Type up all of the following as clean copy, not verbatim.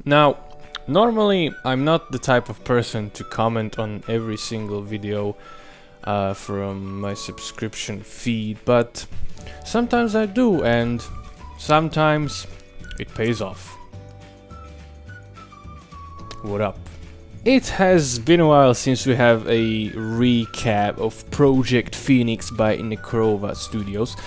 Now, normally I'm not the type of person to comment on every single video from my subscription feed, but sometimes I do, and sometimes it pays off. What up? It has been a while since we have a recap of Project Phoenix by Necrova Studios.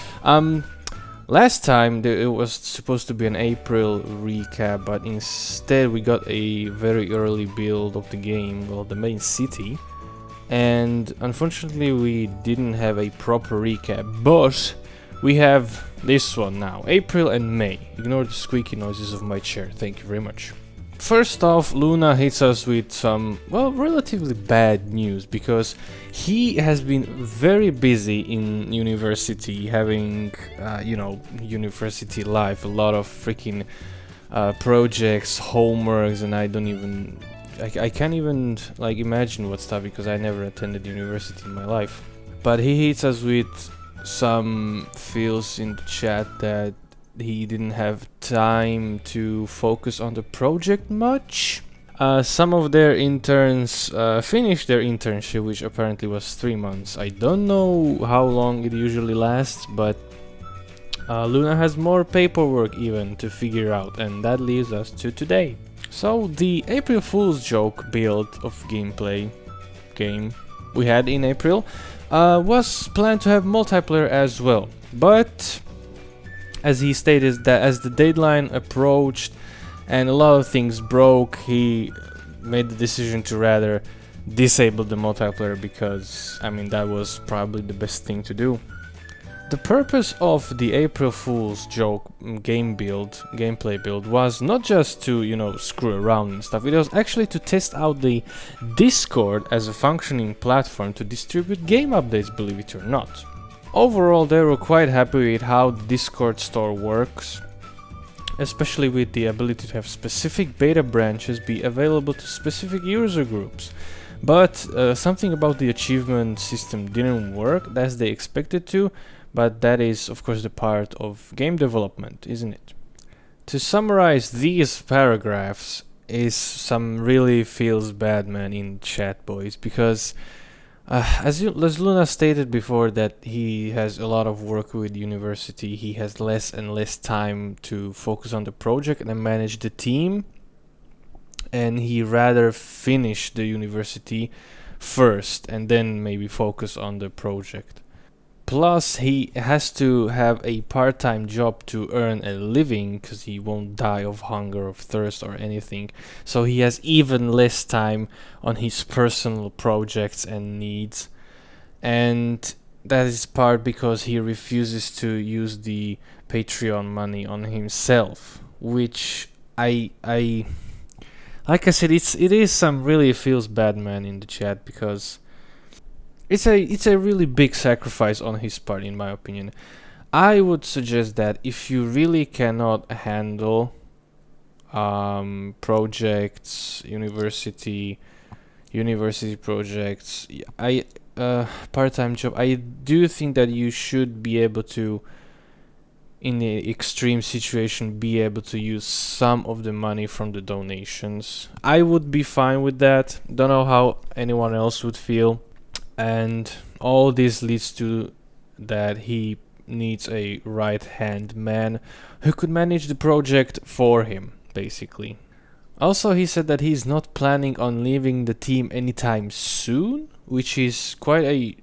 Last time it was supposed to be an April recap, but instead we got a very early build of the game, well, the main city. And unfortunately we didn't have a proper recap, but we have this one now, April and May. Ignore the squeaky noises of my chair, thank you very much. First off, Luna hits us with some, well, relatively bad news, because he has been very busy in university, having, you know, university life, a lot of freaking projects, homeworks, and I can't even like imagine what stuff, because I never attended university in my life. But he hits us with some feels in the chat that he didn't have time to focus on the project much. Some of their interns finished their internship, which apparently was 3 months. I don't know how long it usually lasts, but Luna has more paperwork even to figure out, and that leads us to today. So the April Fool's joke build of gameplay game we had in April was planned to have multiplayer as well, but as he stated, that as the deadline approached and a lot of things broke, he made the decision to rather disable the multiplayer, because I mean that was probably the best thing to do. The purpose of the April Fool's joke gameplay build was not just to, you know, screw around and stuff. It was actually to test out the Discord as a functioning platform to distribute game updates, believe it or not. Overall, they were quite happy with how the Discord store works, especially with the ability to have specific beta branches be available to specific user groups. But something about the achievement system didn't work as they expected to, but that is of course the part of game development, isn't it? To summarize these paragraphs is some really FeelsBadMan in chat, boys, because as Luna stated before that he has a lot of work with university, he has less and less time to focus on the project and manage the team, and he rather finish the university first and then maybe focus on the project. Plus he has to have a part-time job to earn a living, because he won't die of hunger, of thirst or anything, so he has even less time on his personal projects and needs. And that is part because he refuses to use the Patreon money on himself, which I like I said, it is some really FeelsBadMan in the chat, because it's a really big sacrifice on his part, in my opinion. I would suggest that if you really cannot handle projects, university projects, part-time job, I do think that you should be able to, in the extreme situation, be able to use some of the money from the donations. I would be fine with that. Don't know how anyone else would feel. And all this leads to that he needs a right-hand man who could manage the project for him, basically. Also, he said that he's not planning on leaving the team anytime soon, which is quite a,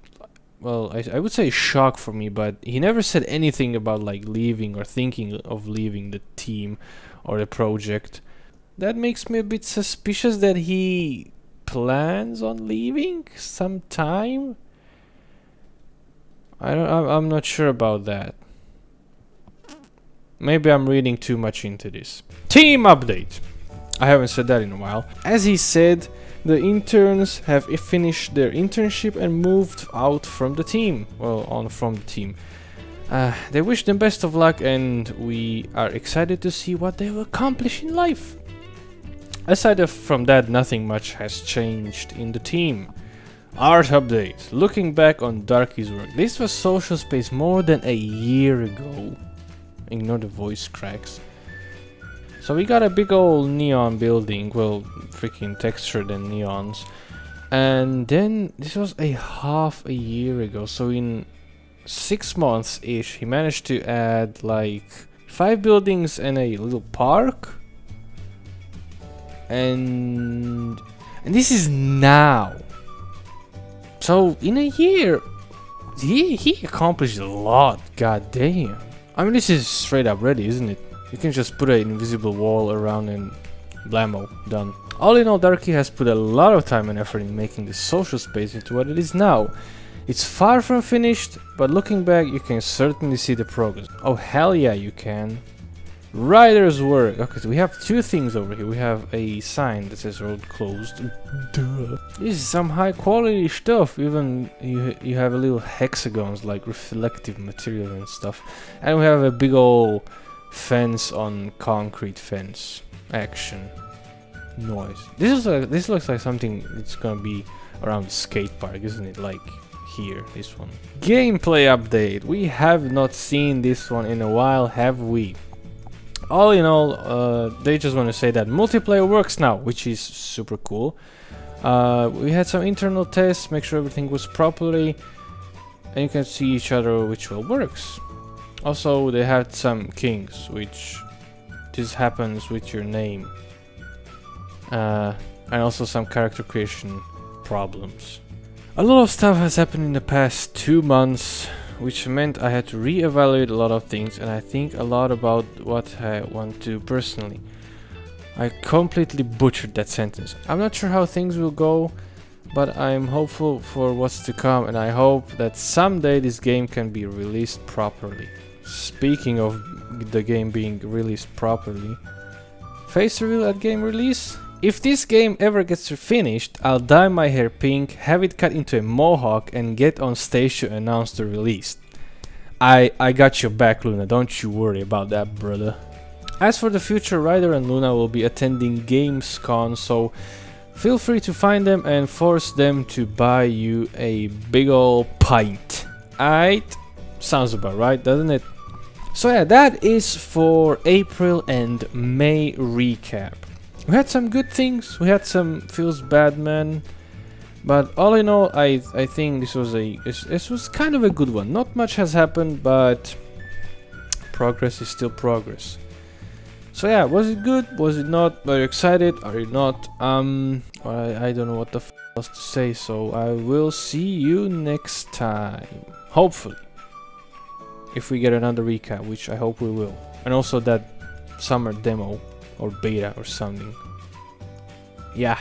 well, I would say shock for me, but he never said anything about like leaving or thinking of leaving the team or the project. That makes me a bit suspicious that he plans on leaving sometime. I'm not sure about that. Maybe I'm reading too much into this. Team update. I haven't said that in a while. As he said, the interns have finished their internship and moved out from the team. Well, on from the team. They wish them best of luck, and we are excited to see what they will accomplish in life. Aside from that, nothing much has changed in the team. Art update. Looking back on Darky's work, this was Social Space more than a year ago. Ignore the voice cracks. So we got a big old neon building, well, freaking textured and neons. And then this was a half a year ago, so in 6 months-ish, he managed to add like 5 buildings and a little park. And this is now. So in a year, he accomplished a lot, god damn. I mean, this is straight up ready, isn't it? You can just put an invisible wall around and blammo, done. All in all, Dickey has put a lot of time and effort in making this social space into what it is now. It's far from finished, but looking back, you can certainly see the progress. Oh hell yeah, you can. Writer's work. Okay, so we have 2 things over here. We have a sign that says road closed. Duh. This is some high quality stuff. Even you have a little hexagons like reflective material and stuff. And we have a big old fence on concrete fence. Action. Noise. This looks like something that's gonna be around the skate park, isn't it? Like here, this one. Gameplay update. We have not seen this one in a while, have we? All in all, they just want to say that multiplayer works now, which is super cool. We had some internal tests, make sure everything was properly, and you can see each other, which well works. Also, they had some kinks, which this happens with your name, and also some character creation problems. A lot of stuff has happened in the past 2 months, which meant I had to re-evaluate a lot of things, and I think a lot about what I want to personally. I completely butchered that sentence. I'm not sure how things will go, but I'm hopeful for what's to come, and I hope that someday this game can be released properly. Speaking of the game being released properly, face reveal at game release? If this game ever gets finished, I'll dye my hair pink, have it cut into a mohawk, and get on stage to announce the release. I got your back, Luna, don't you worry about that, brother. As for the future, Ryder and Luna will be attending Gamescom, so feel free to find them and force them to buy you a big ol' pint. Aight? Sounds about right, doesn't it? So yeah, that is for April and May recap. We had some good things, we had some FeelsBadMan, but all in all, I think this was kind of a good one. Not much has happened, but progress is still progress. So yeah, was it good? Was it not? Are you excited? Are you not? I don't know what the f else to say, so I will see you next time. Hopefully. If we get another recap, which I hope we will. And also that summer demo. Or beta or something. Yeah.